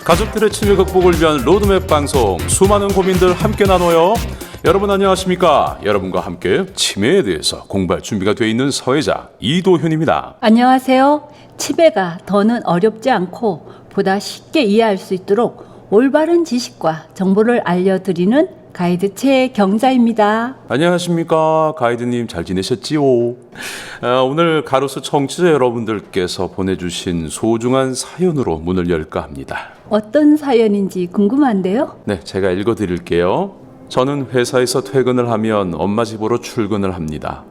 가족들의 치매 극복을 위한 로드맵 방송, 수많은 고민들 함께 나눠요. 여러분 안녕하십니까? 여러분과 함께 치매에 대해서 공부할 준비가 되어 있는 사회자 이도현입니다. 안녕하세요. 치매가 더는 어렵지 않고 보다 쉽게 이해할 수 있도록 올바른 지식과 정보를 알려드리는 가이드 최경자입니다. 안녕하십니까? 가이드님 잘 지내셨지요? 오늘 가로수 청취자 여러분들께서 보내주신 소중한 사연으로 문을 열까 합니다. 어떤 사연인지 궁금한데요? 네, 제가 읽어드릴게요. 저는 회사에서 퇴근을 하면 엄마 집으로 출근을 합니다.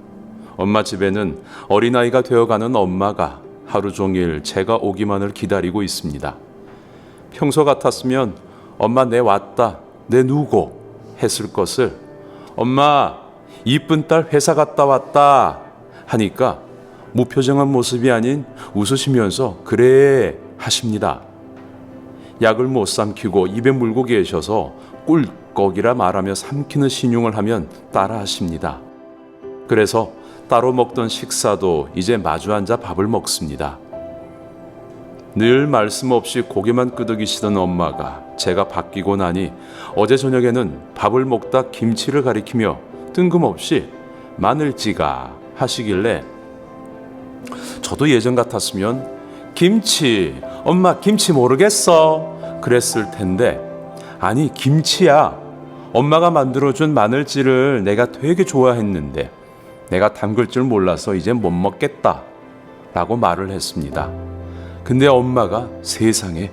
엄마 집에는 어린아이가 되어가는 엄마가 하루 종일 제가 오기만을 기다리고 있습니다. 평소 같았으면 엄마 내 왔다, 내 누고 했을 것을 엄마 이쁜 딸 회사 갔다 왔다 하니까 무표정한 모습이 아닌 웃으시면서 그래 하십니다. 약을 못 삼키고 입에 물고 계셔서 꿀꺽이라 말하며 삼키는 신용을 하면 따라 하십니다. 그래서 따로 먹던 식사도 이제 마주 앉아 밥을 먹습니다. 늘 말씀 없이 고개만 끄덕이시던 엄마가 제가 바뀌고 나니 어제 저녁에는 밥을 먹다 김치를 가리키며 뜬금없이 마늘찌가 하시길래 저도 예전 같았으면 김치, 엄마 김치 모르겠어 그랬을 텐데 아니 김치야 엄마가 만들어준 마늘찌를 내가 되게 좋아했는데 내가 담글 줄 몰라서 이제 못 먹겠다 라고 말을 했습니다. 근데 엄마가 세상에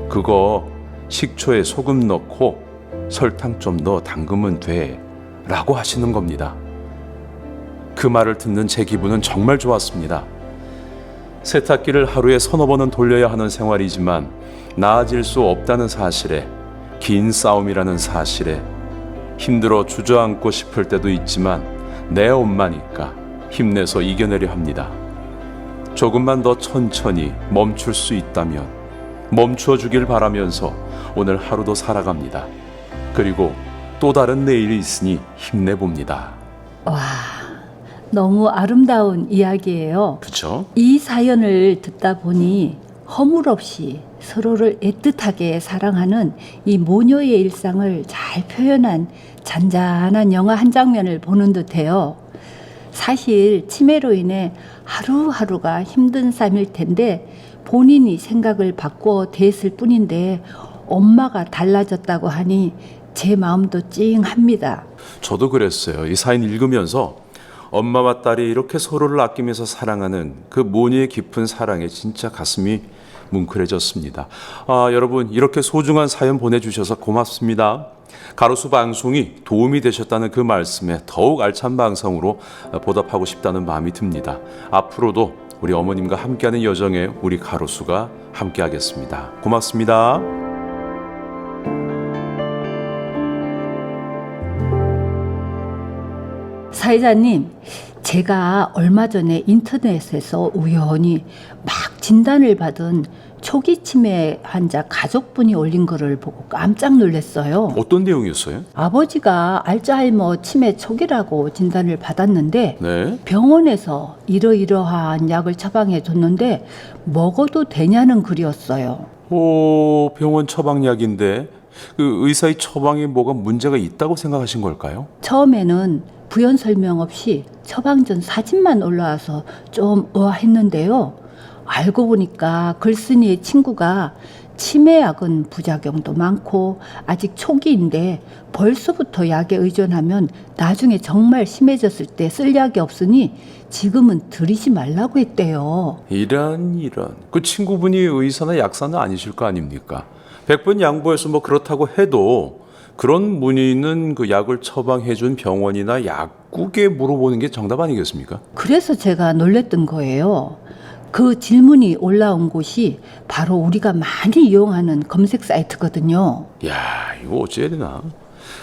그거 식초에 소금 넣고 설탕 좀 더 담그면 돼 라고 하시는 겁니다. 그 말을 듣는 제 기분은 정말 좋았습니다. 세탁기를 하루에 서너 번은 돌려야 하는 생활이지만 나아질 수 없다는 사실에 긴 싸움이라는 사실에 힘들어 주저앉고 싶을 때도 있지만 내 엄마니까 힘내서 이겨내려 합니다. 조금만 더 천천히 멈출 수 있다면 멈추어 주길 바라면서 오늘 하루도 살아갑니다. 그리고 또 다른 내일이 있으니 힘내봅니다. 와, 너무 아름다운 이야기예요. 그쵸? 이 사연을 듣다 보니 허물없이 서로를 애틋하게 사랑하는 이 모녀의 일상을 잘 표현한 잔잔한 영화 한 장면을 보는 듯해요. 사실 치매로 인해 하루하루가 힘든 삶일 텐데 본인이 생각을 바꿔 대했을 뿐인데 엄마가 달라졌다고 하니 제 마음도 찡합니다. 저도 그랬어요. 이 사연 읽으면서 엄마와 딸이 이렇게 서로를 아끼면서 사랑하는 그 모녀의 깊은 사랑에 진짜 가슴이 뭉클해졌습니다. 여러분 이렇게 소중한 사연 보내주셔서 고맙습니다. 가로수 방송이 도움이 되셨다는 그 말씀에 더욱 알찬 방송으로 보답하고 싶다는 마음이 듭니다. 앞으로도 우리 어머님과 함께하는 여정에 우리 가로수가 함께하겠습니다. 고맙습니다. 사회자님, 제가 얼마 전에 인터넷에서 우연히 막 진단을 받은 초기 치매 환자 가족분이 올린 거를 보고 깜짝 놀랐어요. 어떤 내용이었어요? 아버지가 알츠하이머 치매 초기라고 진단을 받았는데 네. 병원에서 이러이러한 약을 처방해 줬는데 먹어도 되냐는 글이었어요. 병원 처방약인데 그 의사의 처방에 뭐가 문제가 있다고 생각하신 걸까요? 처음에는 부연 설명 없이 처방 전 사진만 올라와서 좀 의아했는데요. 알고 보니까 글쓴이의 친구가 치매약은 부작용도 많고 아직 초기인데 벌써부터 약에 의존하면 나중에 정말 심해졌을 때 쓸 약이 없으니 지금은 들이지 말라고 했대요. 이런 그 친구분이 의사나 약사는 아니실 거 아닙니까? 100번 양보해서 뭐 그렇다고 해도 그런 문의는 그 약을 처방해준 병원이나 약국에 물어보는 게 정답 아니겠습니까? 그래서 제가 놀랬던 거예요. 그 질문이 올라온 곳이 바로 우리가 많이 이용하는 검색 사이트거든요. 야, 이거 어찌해야 되나?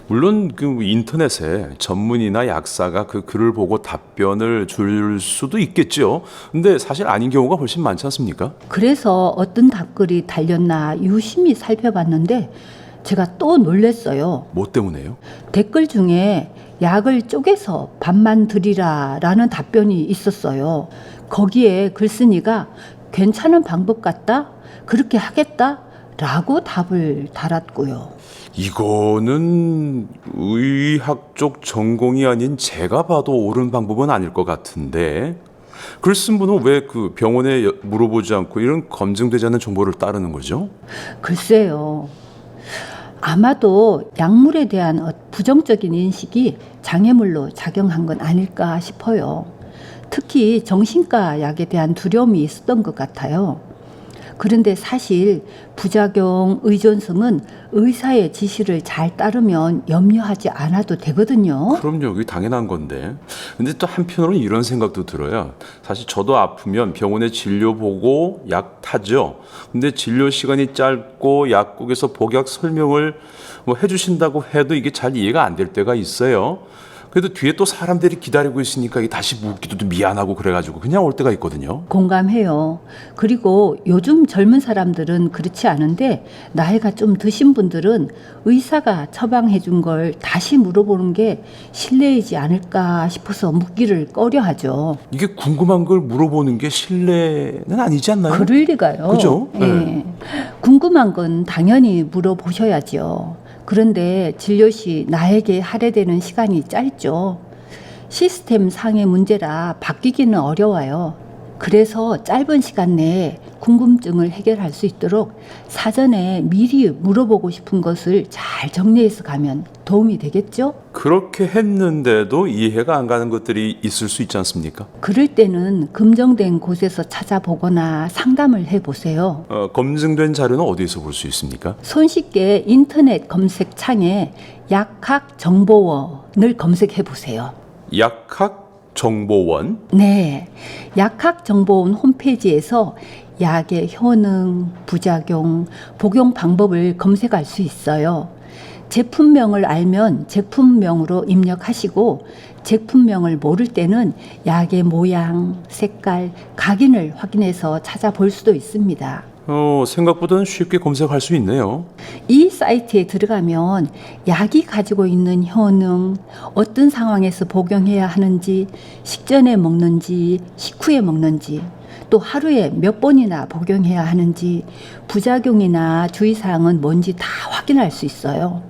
물론 그 인터넷에 전문의나 약사가 그 글을 보고 답변을 줄 수도 있겠죠. 근데 사실 아닌 경우가 훨씬 많지 않습니까? 그래서 어떤 답글이 달렸나 유심히 살펴봤는데 제가 또 놀랐어요. 뭐 때문에요? 댓글 중에 약을 쪼개서 밥만 드리라 라는 답변이 있었어요. 거기에 글쓴이가 괜찮은 방법 같다? 그렇게 하겠다? 라고 답을 달았고요. 이거는 의학적 전공이 아닌 제가 봐도 옳은 방법은 아닐 것 같은데 글 쓴 분은 왜 그 병원에 물어보지 않고 이런 검증되지 않은 정보를 따르는 거죠? 글쎄요. 아마도 약물에 대한 부정적인 인식이 장애물로 작용한 건 아닐까 싶어요. 특히 정신과 약에 대한 두려움이 있었던 것 같아요. 그런데 사실 부작용 의존성은 의사의 지시를 잘 따르면 염려하지 않아도 되거든요. 그럼요, 그게 당연한 건데. 근데 또 한편으로는 이런 생각도 들어요. 사실 저도 아프면 병원에 진료 보고 약 타죠. 근데 진료 시간이 짧고 약국에서 복약 설명을 뭐 해주신다고 해도 이게 잘 이해가 안 될 때가 있어요. 그래도 뒤에 또 사람들이 기다리고 있으니까 이게 다시 묻기도 또 미안하고 그래가지고 그냥 올 때가 있거든요. 공감해요. 그리고 요즘 젊은 사람들은 그렇지 않은데 나이가 좀 드신 분들은 의사가 처방해 준 걸 다시 물어보는 게 실례이지 않을까 싶어서 묻기를 꺼려하죠. 이게 궁금한 걸 물어보는 게 신뢰는 아니지 않나요? 그럴 리가요. 그죠? 예. 네. 궁금한 건 당연히 물어보셔야죠. 그런데 진료 시 나에게 할애되는 시간이 짧죠. 시스템 상의 문제라 바뀌기는 어려워요. 그래서 짧은 시간 내에 궁금증을 해결할 수 있도록 사전에 미리 물어보고 싶은 것을 잘 정리해서 가면 도움이 되겠죠? 그렇게 했는데도 이해가 안 가는 것들이 있을 수 있지 않습니까? 그럴 때는 검증된 곳에서 찾아보거나 상담을 해보세요. 검증된 자료는 어디에서 볼 수 있습니까? 손쉽게 인터넷 검색창에 약학정보원을 검색해보세요. 약학정보원. 네, 약학정보원 홈페이지에서 약의 효능, 부작용, 복용 방법을 검색할 수 있어요. 제품명을 알면 제품명으로 입력하시고 제품명을 모를 때는 약의 모양, 색깔, 각인을 확인해서 찾아볼 수도 있습니다. 생각보다는 쉽게 검색할 수 있네요. 이 사이트에 들어가면 약이 가지고 있는 효능, 어떤 상황에서 복용해야 하는지, 식전에 먹는지, 식후에 먹는지, 또 하루에 몇 번이나 복용해야 하는지, 부작용이나 주의사항은 뭔지 다 확인할 수 있어요.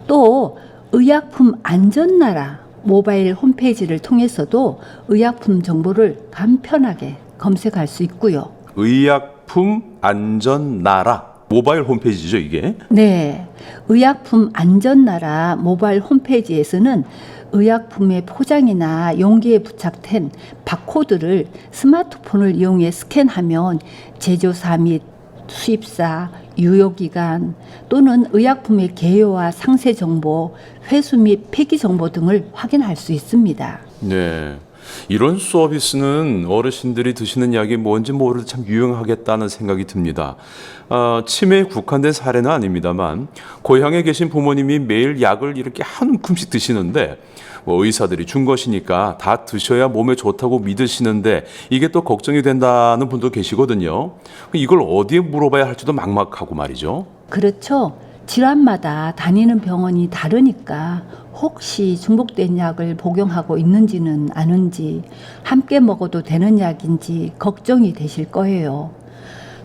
또 의약품 안전나라 모바일 홈페이지를 통해서도 의약품 정보를 간편하게 검색할 수 있고요. 의약품 안전나라 모바일 홈페이지죠, 이게? 네, 의약품 안전나라 모바일 홈페이지에서는 의약품의 포장이나 용기에 부착된 바코드를 스마트폰을 이용해 스캔하면 제조사 및 수입사, 유효기간 또는 의약품의 개요와 상세 정보, 회수 및 폐기 정보 등을 확인할 수 있습니다. 네. 이런 서비스는 어르신들이 드시는 약이 뭔지 모르도 참 유용하겠다는 생각이 듭니다. 치매에 국한된 사례는 아닙니다만 고향에 계신 부모님이 매일 약을 이렇게 한 움큼씩 드시는데 뭐 의사들이 준 것이니까 다 드셔야 몸에 좋다고 믿으시는데 이게 또 걱정이 된다는 분도 계시거든요. 이걸 어디에 물어봐야 할지도 막막하고 말이죠. 그렇죠. 질환마다 다니는 병원이 다르니까 혹시 중복된 약을 복용하고 있는지는 아는지, 함께 먹어도 되는 약인지 걱정이 되실 거예요.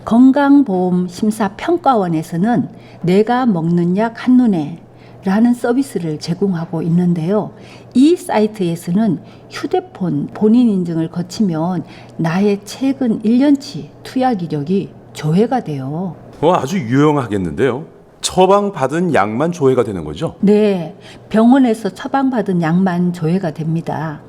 건강보험심사평가원에서는 내가 먹는 약 한눈에 라는 서비스를 제공하고 있는데요. 이 사이트에서는 휴대폰 본인 인증을 거치면 나의 최근 1년치 투약 이력이 조회가 돼요. 아주 유용하겠는데요. 처방받은 약만 조회가 되는 거죠? 네, 병원에서 처방받은 약만 조회가 됩니다.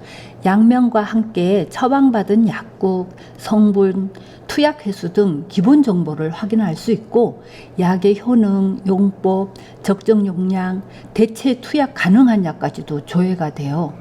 약명과 함께 처방받은 약국, 성분, 투약 횟수 등 기본 정보를 확인할 수 있고 약의 효능, 용법, 적정 용량, 대체 투약 가능한 약까지도 조회가 돼요.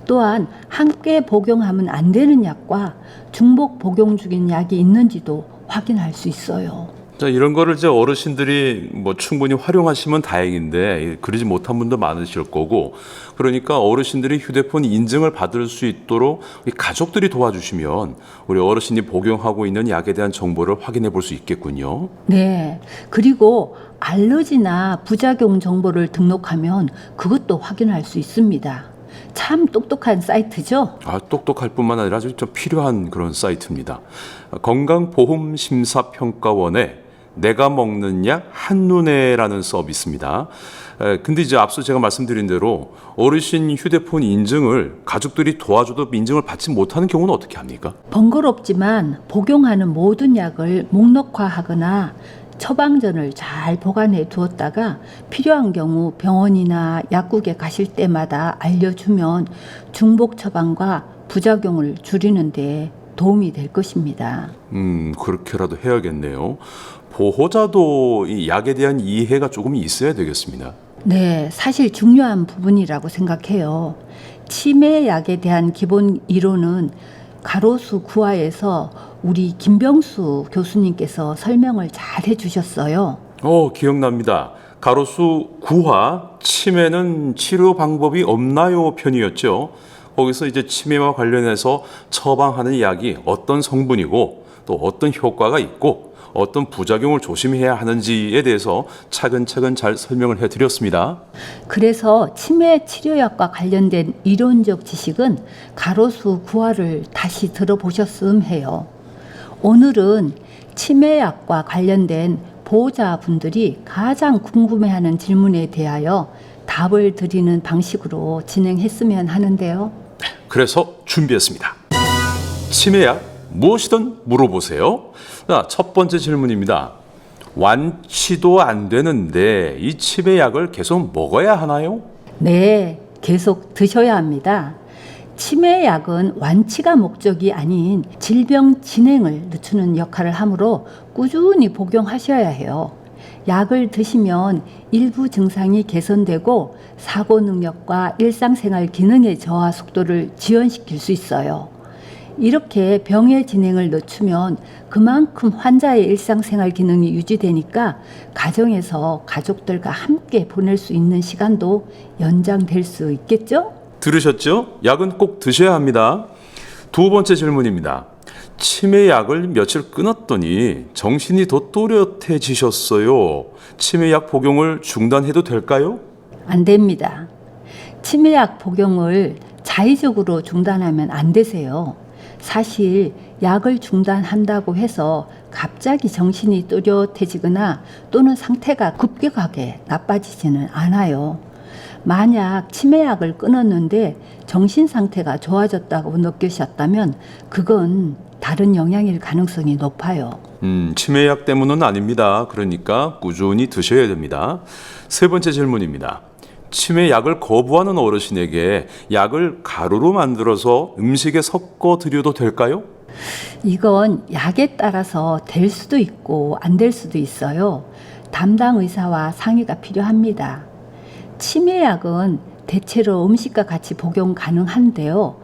또한 함께 복용하면 안 되는 약과 중복 복용 중인 약이 있는지도 확인할 수 있어요. 자, 이런 거를 이제 어르신들이 뭐 충분히 활용하시면 다행인데 그러지 못한 분도 많으실 거고 그러니까 어르신들이 휴대폰 인증을 받을 수 있도록 우리 가족들이 도와주시면 우리 어르신이 복용하고 있는 약에 대한 정보를 확인해 볼 수 있겠군요. 네. 그리고 알러지나 부작용 정보를 등록하면 그것도 확인할 수 있습니다. 참 똑똑한 사이트죠? 똑똑할 뿐만 아니라 아주 좀 필요한 그런 사이트입니다. 건강보험심사평가원에 내가 먹는 약 한눈에라는 서비스입니다. 근데 이제 앞서 제가 말씀드린 대로 어르신 휴대폰 인증을 가족들이 도와줘도 인증을 받지 못하는 경우는 어떻게 합니까? 번거롭지만 복용하는 모든 약을 목록화하거나 처방전을 잘 보관해 두었다가 필요한 경우 병원이나 약국에 가실 때마다 알려주면 중복 처방과 부작용을 줄이는 데 도움이 될 것입니다. 그렇게라도 해야겠네요. 보호자도 이 약에 대한 이해가 조금 있어야 되겠습니다. 네, 사실 중요한 부분이라고 생각해요. 치매약에 대한 기본 이론은 가로수 구화에서 우리 김병수 교수님께서 설명을 잘 해주셨어요. 기억납니다. 가로수 구화, 치매는 치료 방법이 없나요 편이었죠. 거기서 이제 치매와 관련해서 처방하는 약이 어떤 성분이고 또 어떤 효과가 있고 어떤 부작용을 조심해야 하는지에 대해서 차근차근 잘 설명을 해드렸습니다. 그래서 치매 치료약과 관련된 이론적 지식은 가로수 구화를 다시 들어보셨음 해요. 오늘은 치매약과 관련된 보호자분들이 가장 궁금해하는 질문에 대하여 답을 드리는 방식으로 진행했으면 하는데요. 그래서 준비했습니다. 치매약 무엇이든 물어보세요. 자, 첫 번째 질문입니다. 완치도 안 되는데 이 치매약을 계속 먹어야 하나요? 네, 계속 드셔야 합니다. 치매약은 완치가 목적이 아닌 질병 진행을 늦추는 역할을 하므로 꾸준히 복용하셔야 해요. 약을 드시면 일부 증상이 개선되고 사고 능력과 일상생활 기능의 저하 속도를 지연시킬 수 있어요. 이렇게 병의 진행을 늦추면 그만큼 환자의 일상생활 기능이 유지되니까 가정에서 가족들과 함께 보낼 수 있는 시간도 연장될 수 있겠죠? 들으셨죠? 약은 꼭 드셔야 합니다. 두 번째 질문입니다. 치매약을 며칠 끊었더니 정신이 더 또렷해지셨어요. 치매약 복용을 중단해도 될까요? 안 됩니다. 치매약 복용을 자의적으로 중단하면 안 되세요. 사실 약을 중단한다고 해서 갑자기 정신이 또렷해지거나 또는 상태가 급격하게 나빠지지는 않아요. 만약 치매약을 끊었는데 정신 상태가 좋아졌다고 느끼셨다면 그건 다른 영향일 가능성이 높아요. 치매약 때문은 아닙니다. 그러니까 꾸준히 드셔야 됩니다. 세 번째 질문입니다. 치매약을 거부하는 어르신에게 약을 가루로 만들어서 음식에 섞어 드려도 될까요? 이건 약에 따라서 될 수도 있고 안 될 수도 있어요. 담당 의사와 상의가 필요합니다. 치매약은 대체로 음식과 같이 복용 가능한데요.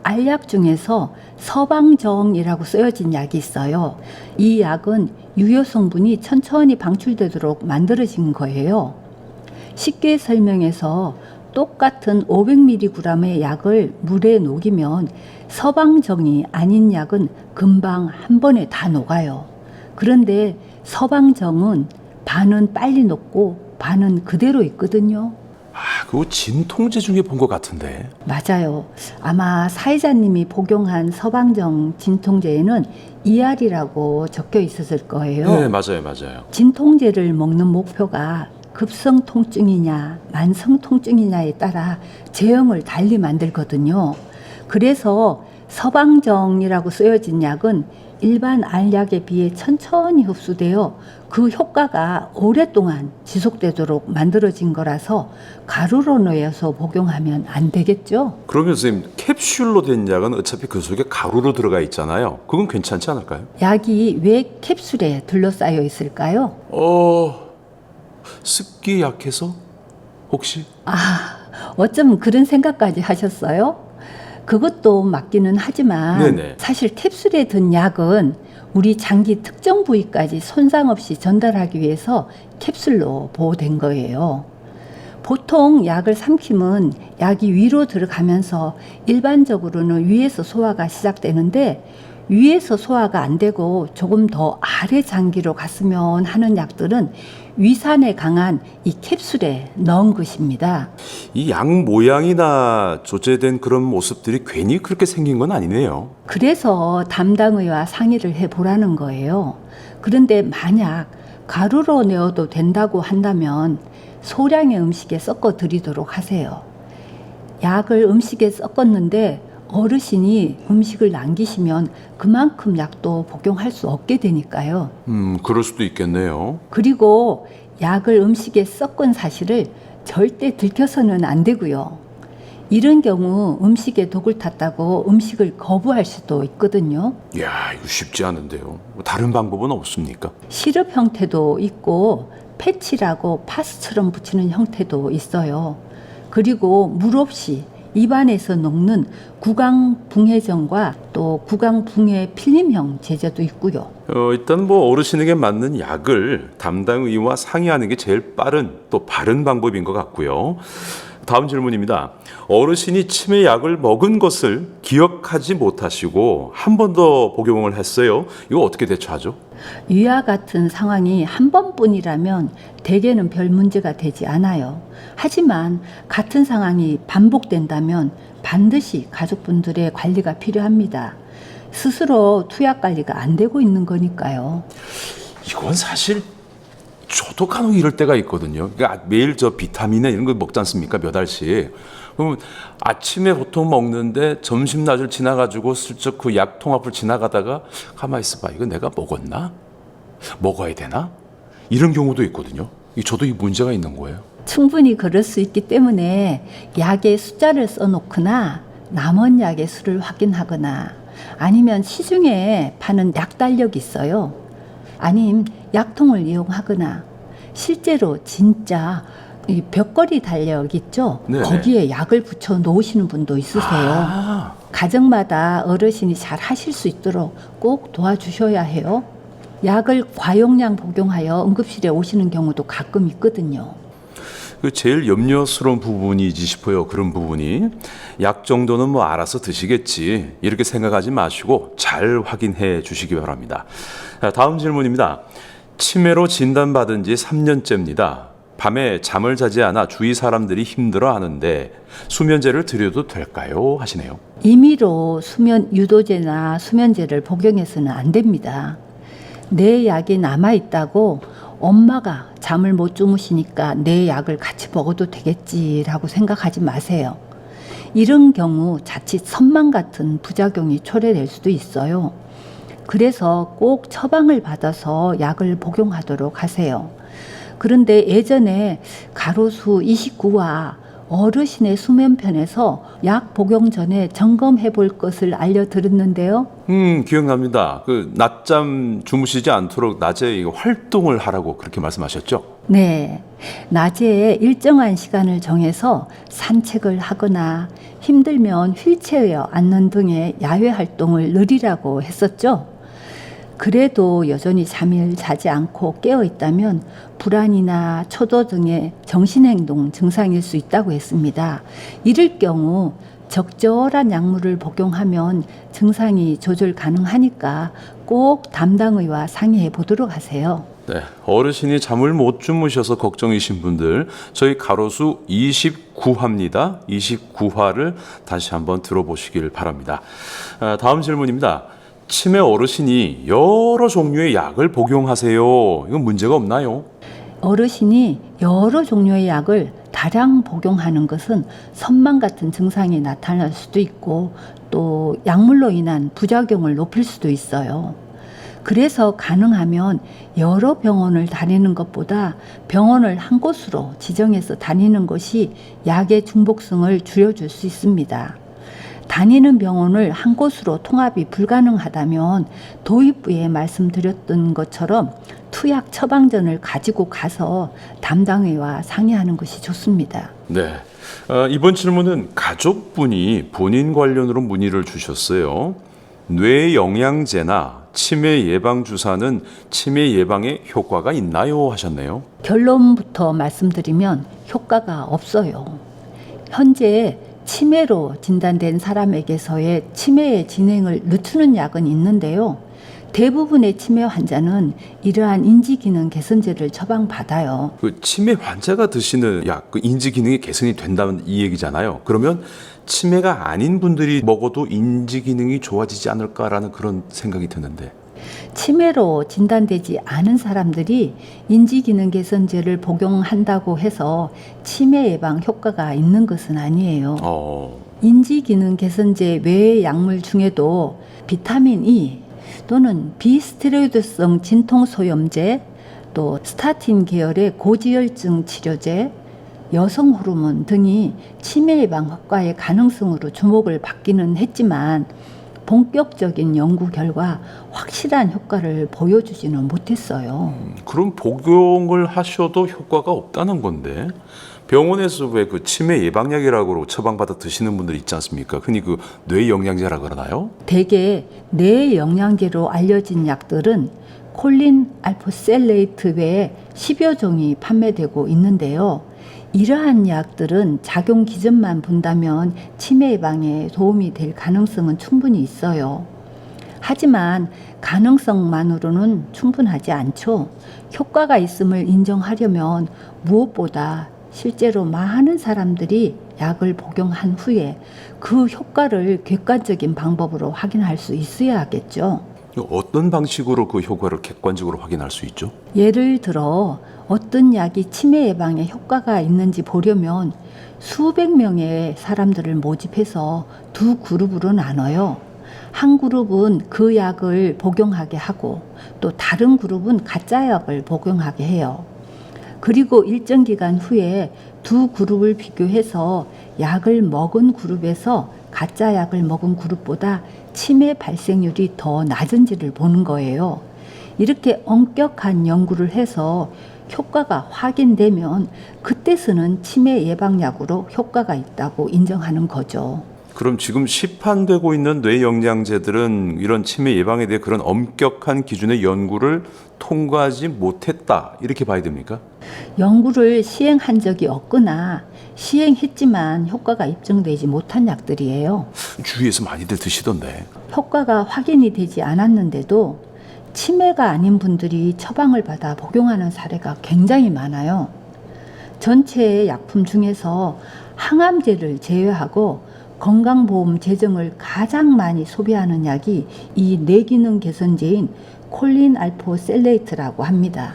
알약 중에서 서방정이라고 쓰여진 약이 있어요. 이 약은 유효 성분이 천천히 방출되도록 만들어진 거예요. 쉽게 설명해서 똑같은 500mg의 약을 물에 녹이면 서방정이 아닌 약은 금방 한 번에 다 녹아요. 그런데 서방정은 반은 빨리 녹고 반은 그대로 있거든요. 그거 진통제 중에 본 것 같은데. 맞아요. 아마 사회자님이 복용한 서방정 진통제에는 ER이라고 적혀 있었을 거예요. 네, 맞아요. 진통제를 먹는 목표가 급성 통증이냐 만성 통증이냐에 따라 제형을 달리 만들거든요. 그래서 서방정이라고 쓰여진 약은 일반 알약에 비해 천천히 흡수되어 그 효과가 오랫동안 지속되도록 만들어진 거라서 가루로 넣어서 복용하면 안 되겠죠? 그러면 선생님, 캡슐로 된 약은 어차피 그 속에 가루로 들어가 있잖아요. 그건 괜찮지 않을까요? 약이 왜 캡슐에 둘러싸여 있을까요? 습기 약해서? 혹시? 어쩜 그런 생각까지 하셨어요? 그것도 맞기는 하지만 네네. 사실 캡슐에 든 약은 우리 장기 특정 부위까지 손상 없이 전달하기 위해서 캡슐로 보호된 거예요. 보통 약을 삼키면 약이 위로 들어가면서 일반적으로는 위에서 소화가 시작되는데 위에서 소화가 안 되고 조금 더 아래 장기로 갔으면 하는 약들은 위산에 강한 이 캡슐에 넣은 것입니다. 이 약 모양이나 조제된 그런 모습들이 괜히 그렇게 생긴 건 아니네요. 그래서 담당의와 상의를 해보라는 거예요. 그런데 만약 가루로 내어도 된다고 한다면 소량의 음식에 섞어 드리도록 하세요. 약을 음식에 섞었는데 어르신이 음식을 남기시면 그만큼 약도 복용할 수 없게 되니까요. 그럴 수도 있겠네요. 그리고 약을 음식에 섞은 사실을 절대 들켜서는 안 되고요. 이런 경우 음식에 독을 탔다고 음식을 거부할 수도 있거든요. 이야, 이거 쉽지 않은데요. 다른 방법은 없습니까? 시럽 형태도 있고 패치라고 파스처럼 붙이는 형태도 있어요. 그리고 물 없이 입안에서 녹는 구강붕해전과 또 구강붕해 필름형 제제도 있고요. 일단 뭐 어르신에게 맞는 약을 담당 의와 상의하는 게 제일 빠른 또 바른 방법인 것 같고요. 다음 질문입니다. 어르신이 치매 약을 먹은 것을 기억하지 못하시고 한 번 더 복용을 했어요. 이거 어떻게 대처하죠? 이와 같은 상황이 한 번뿐이라면 대개는 별 문제가 되지 않아요. 하지만 같은 상황이 반복된다면 반드시 가족분들의 관리가 필요합니다. 스스로 투약 관리가 안 되고 있는 거니까요. 이건 사실 저도 간혹 이럴 때가 있거든요. 그러니까 매일 저 비타민이나 이런 거 먹지 않습니까? 몇 알씩. 그러면 아침에 보통 먹는데 점심 낮을 지나가지고 슬쩍 그 약통 앞을 지나가다가 가만히 있어봐. 이거 내가 먹었나? 먹어야 되나? 이런 경우도 있거든요. 저도 이 문제가 있는 거예요. 충분히 그럴 수 있기 때문에 약의 숫자를 써놓거나 남은 약의 수를 확인하거나 아니면 시중에 파는 약 달력이 있어요. 아님 약통을 이용하거나 실제로 진짜 이 벽걸이 달력 있죠? 네네. 거기에 약을 붙여 놓으시는 분도 있으세요. 가정마다 어르신이 잘 하실 수 있도록 꼭 도와주셔야 해요. 약을 과용량 복용하여 응급실에 오시는 경우도 가끔 있거든요. 그 제일 염려스러운 부분이지 싶어요. 그런 부분이 약 정도는 뭐 알아서 드시겠지 이렇게 생각하지 마시고 잘 확인해 주시기 바랍니다. 자, 다음 질문입니다. 치매로 진단받은 지 3년째입니다. 밤에 잠을 자지 않아 주위 사람들이 힘들어하는데 수면제를 드려도 될까요? 하시네요. 임의로 수면 유도제나 수면제를 복용해서는 안 됩니다. 내 약이 남아있다고 엄마가 잠을 못 주무시니까 내 약을 같이 먹어도 되겠지라고 생각하지 마세요. 이런 경우 자칫 선망 같은 부작용이 초래될 수도 있어요. 그래서 꼭 처방을 받아서 약을 복용하도록 하세요. 그런데 예전에 가로수 29화 어르신의 수면편에서 약 복용 전에 점검해 볼 것을 알려드렸는데요. 기억납니다. 그 낮잠 주무시지 않도록 낮에 이거 활동을 하라고 그렇게 말씀하셨죠? 네. 낮에 일정한 시간을 정해서 산책을 하거나 힘들면 휠체어에 앉는 등의 야외 활동을 늘리라고 했었죠. 그래도 여전히 잠을 자지 않고 깨어 있다면 불안이나 초도 등의 정신행동 증상일 수 있다고 했습니다. 이럴 경우 적절한 약물을 복용하면 증상이 조절 가능하니까 꼭 담당의와 상의해 보도록 하세요. 네, 어르신이 잠을 못 주무셔서 걱정이신 분들 저희 가로수 29화입니다. 29화를 다시 한번 들어보시길 바랍니다. 다음 질문입니다. 치매 어르신이 여러 종류의 약을 복용하세요. 이건 문제가 없나요? 어르신이 여러 종류의 약을 다량 복용하는 것은 선망 같은 증상이 나타날 수도 있고 또 약물로 인한 부작용을 높일 수도 있어요. 그래서 가능하면 여러 병원을 다니는 것보다 병원을 한 곳으로 지정해서 다니는 것이 약의 중복성을 줄여줄 수 있습니다. 다니는 병원을 한 곳으로 통합이 불가능하다면 도입부에 말씀드렸던 것처럼 투약 처방전을 가지고 가서 담당의와 상의하는 것이 좋습니다. 네. 이번 질문은 가족분이 본인 관련으로 문의를 주셨어요. 뇌영양제나 치매 예방 주사는 치매 예방에 효과가 있나요? 하셨네요. 결론부터 말씀드리면 효과가 없어요. 현재 치매로 진단된 사람에게서의 치매의 진행을 늦추는 약은 있는데요. 대부분의 치매 환자는 이러한 인지기능 개선제를 처방받아요. 그 치매 환자가 드시는 약, 그 인지 기능이 개선이 된다는 이 얘기잖아요. 그러면 치매가 아닌 분들이 먹어도 인지 기능이 좋아지지 않을까라는 그런 생각이 드는데. 치매로 진단되지 않은 사람들이 인지기능 개선제를 복용한다고 해서 치매 예방 효과가 있는 것은 아니에요. 인지기능 개선제 외의 약물 중에도 비타민 E 또는 비스테로이드성 진통소염제, 또 스타틴 계열의 고지혈증 치료제, 여성 호르몬 등이 치매 예방 효과의 가능성으로 주목을 받기는 했지만 본격적인 연구 결과 확실한 효과를 보여주지는 못했어요. 그럼 복용을 하셔도 효과가 없다는 건데 병원에서 왜 그 치매 예방약이라고 처방받아 드시는 분들 있지 않습니까? 흔히 그 뇌영양제라 그러나요? 대개 뇌영양제로 알려진 약들은 콜린 알포셀레이트 외에 10여 종이 판매되고 있는데요. 이러한 약들은 작용 기전만 본다면 치매 예방에 도움이 될 가능성은 충분히 있어요. 하지만 가능성만으로는 충분하지 않죠. 효과가 있음을 인정하려면 무엇보다 실제로 많은 사람들이 약을 복용한 후에 그 효과를 객관적인 방법으로 확인할 수 있어야겠죠. 어떤 방식으로 그 효과를 객관적으로 확인할 수 있죠? 예를 들어 어떤 약이 치매 예방에 효과가 있는지 보려면 수백 명의 사람들을 모집해서 두 그룹으로 나눠요. 한 그룹은 그 약을 복용하게 하고 또 다른 그룹은 가짜 약을 복용하게 해요. 그리고 일정 기간 후에 두 그룹을 비교해서 약을 먹은 그룹에서 가짜 약을 먹은 그룹보다 치매 발생률이 더 낮은지를 보는 거예요. 이렇게 엄격한 연구를 해서 효과가 확인되면 그때 쓰는 치매 예방약으로 효과가 있다고 인정하는 거죠. 그럼 지금 시판되고 있는 뇌영양제들은 이런 치매 예방에 대해 그런 엄격한 기준의 연구를 통과하지 못했다 이렇게 봐야 됩니까? 연구를 시행한 적이 없거나 시행했지만 효과가 입증되지 못한 약들이에요. 주위에서 많이들 드시던데. 효과가 확인이 되지 않았는데도 치매가 아닌 분들이 처방을 받아 복용하는 사례가 굉장히 많아요. 전체 약품 중에서 항암제를 제외하고 건강보험 재정을 가장 많이 소비하는 약이 이 뇌기능 개선제인 콜린 알포셀레이트라고 합니다.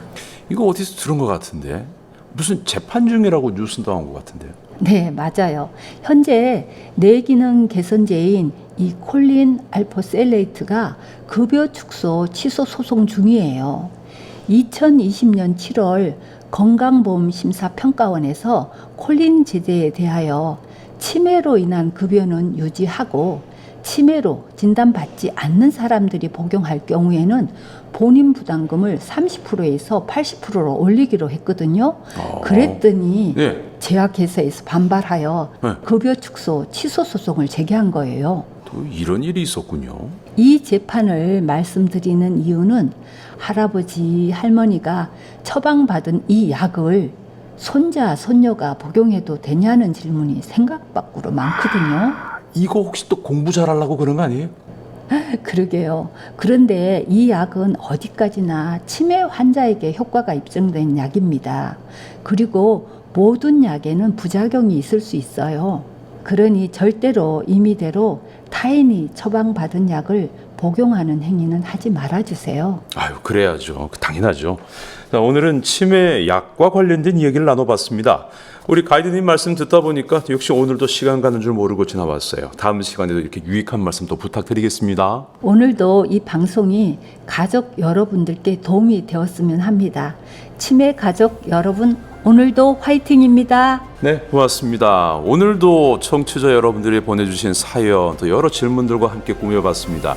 이거 어디서 들은 것 같은데? 무슨 재판 중이라고 뉴스 나온 것 같은데요? 네, 맞아요. 현재 뇌기능 개선제인 이 콜린 알포셀레이트가 급여 축소 취소 소송 중이에요. 2020년 7월 건강보험심사평가원에서 콜린 제제에 대하여 치매로 인한 급여는 유지하고 치매로 진단받지 않는 사람들이 복용할 경우에는 본인 부담금을 30%에서 80%로 올리기로 했거든요. 그랬더니 네. 제약회사에서 반발하여 네. 급여 축소 취소 소송을 제기한 거예요. 또 이런 일이 있었군요. 이 재판을 말씀드리는 이유는 할아버지, 할머니가 처방받은 이 약을 손자, 손녀가 복용해도 되냐는 질문이 생각 밖으로 많거든요. 이거 혹시 또 공부 잘하려고 그런 거 아니에요? 그러게요. 그런데 이 약은 어디까지나 치매 환자에게 효과가 입증된 약입니다. 그리고 모든 약에는 부작용이 있을 수 있어요. 그러니 절대로 임의대로 타인이 처방받은 약을 복용하는 행위는 하지 말아주세요. 아유, 그래야죠. 당연하죠. 자, 오늘은 치매 약과 관련된 이야기를 나눠봤습니다. 우리 가이드님 말씀 듣다 보니까 역시 오늘도 시간 가는 줄 모르고 지나왔어요. 다음 시간에도 이렇게 유익한 말씀 또 부탁드리겠습니다. 오늘도 이 방송이 가족 여러분들께 도움이 되었으면 합니다. 치매 가족 여러분, 오늘도 화이팅입니다. 네, 고맙습니다. 오늘도 청취자 여러분들이 보내주신 사연, 또 여러 질문들과 함께 꾸며봤습니다.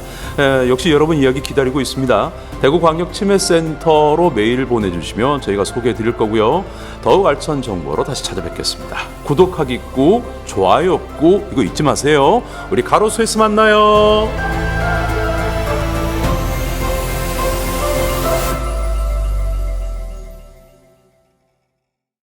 역시 여러분 이야기 기다리고 있습니다. 대구광역치매센터로 메일 보내주시면 저희가 소개해드릴 거고요. 더욱 알찬 정보로 다시 찾아뵙겠습니다. 구독하기 꾹, 좋아요 꾹, 이거 잊지 마세요. 우리 가로수에서 만나요.